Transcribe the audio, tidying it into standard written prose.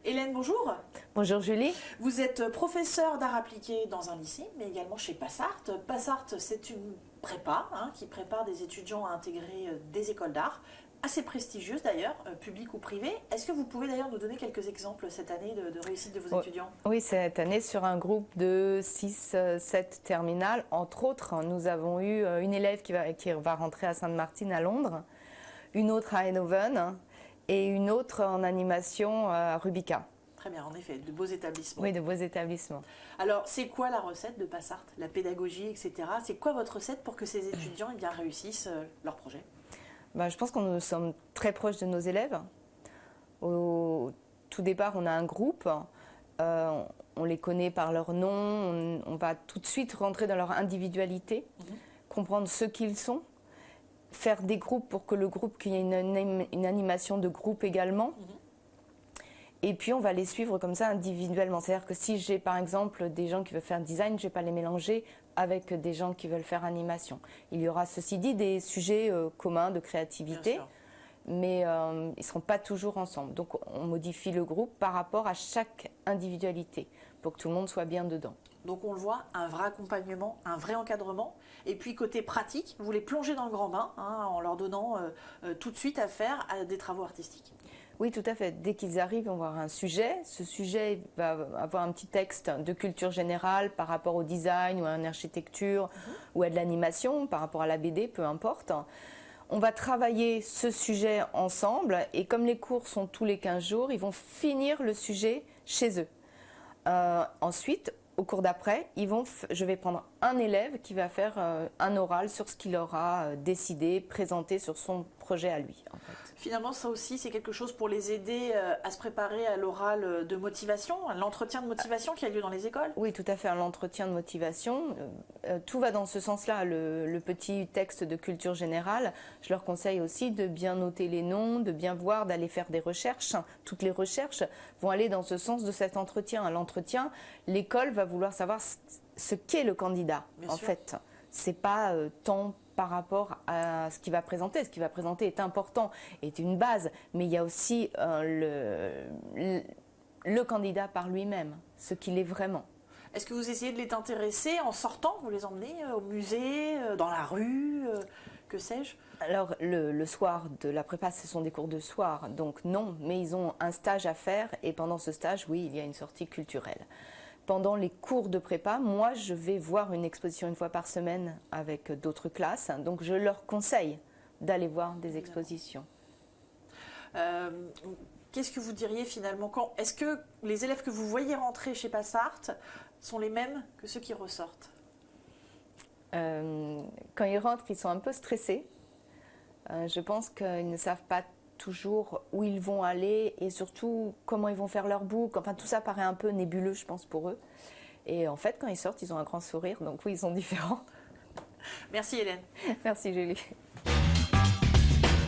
Hélène, bonjour. Bonjour Julie. Vous êtes professeure d'art appliqué dans un lycée, mais également chez Passart. Passart, c'est une prépa qui prépare des étudiants à intégrer des écoles d'art, assez prestigieuses d'ailleurs, publiques ou privées. Est-ce que vous pouvez d'ailleurs nous donner quelques exemples cette année de réussite de vos étudiants? Oui, cette année, sur un groupe de 6-7 terminales, entre autres, nous avons eu une élève qui va rentrer à Sainte-Martine à Londres, une autre à Eindhoven et une autre en animation à Rubica. Très bien, en effet, de beaux établissements. Oui, de beaux établissements. Alors, c'est quoi la recette de Passart, la pédagogie, etc. C'est quoi votre recette pour que ces étudiants réussissent leur projet? Je pense que nous sommes très proches de nos élèves. Au tout départ, on a un groupe, on les connaît par leur nom, on va tout de suite rentrer dans leur individualité, comprendre ce qu'ils sont, faire des groupes pour que le groupe, qu'il y ait une animation de groupe également. Et puis on va les suivre comme ça individuellement. C'est-à-dire que si j'ai par exemple des gens qui veulent faire design, je ne vais pas les mélanger avec des gens qui veulent faire animation. Il y aura ceci dit des sujets communs de créativité, mais ils ne seront pas toujours ensemble. Donc on modifie le groupe par rapport à chaque individualité pour que tout le monde soit bien dedans. Donc on le voit, un vrai accompagnement, un vrai encadrement. Et puis côté pratique, vous les plongez dans le grand bain en leur donnant tout de suite à faire des travaux artistiques. Oui, tout à fait. Dès qu'ils arrivent, on va avoir un sujet. Ce sujet va avoir un petit texte de culture générale par rapport au design ou à l'architecture ou à de l'animation, par rapport à la BD, peu importe. On va travailler ce sujet ensemble et comme les cours sont tous les 15 jours, ils vont finir le sujet chez eux. Ensuite, au cours d'après, je vais prendre un élève qui va faire un oral sur ce qu'il aura décidé, présenté sur son projet à lui. En fait. Finalement, ça aussi, c'est quelque chose pour les aider à se préparer à l'oral de motivation, à l'entretien de motivation qui a lieu dans les écoles? Oui, tout à fait, à l'entretien de motivation. Tout va dans ce sens-là. Le petit texte de culture générale, je leur conseille aussi de bien noter les noms, de bien voir, d'aller faire des recherches. Toutes les recherches vont aller dans ce sens de cet entretien. À l'entretien, l'école va vouloir savoir ce qu'est le candidat, en fait. C'est pas tant par rapport à ce qu'il va présenter. Ce qu'il va présenter est important, est une base, mais il y a aussi le candidat par lui-même, ce qu'il est vraiment. Est-ce que vous essayez de les intéresser en sortant? Vous les emmenez au musée, dans la rue, que sais-je? Alors, le soir de la prépa, ce sont des cours de soir, donc non, mais ils ont un stage à faire et pendant ce stage, oui, il y a une sortie culturelle. Pendant les cours de prépa, moi, je vais voir une exposition une fois par semaine avec d'autres classes. Donc, je leur conseille d'aller voir des expositions. Qu'est-ce que vous diriez finalement? Est-ce que les élèves que vous voyez rentrer chez Passart sont les mêmes que ceux qui ressortent? Quand ils rentrent, ils sont un peu stressés. Je pense qu'ils ne savent pas toujours où ils vont aller et surtout comment ils vont faire leur boucle. Enfin, tout ça paraît un peu nébuleux, je pense, pour eux. Et en fait, quand ils sortent, ils ont un grand sourire. Donc oui, ils sont différents. Merci Hélène. Merci Julie.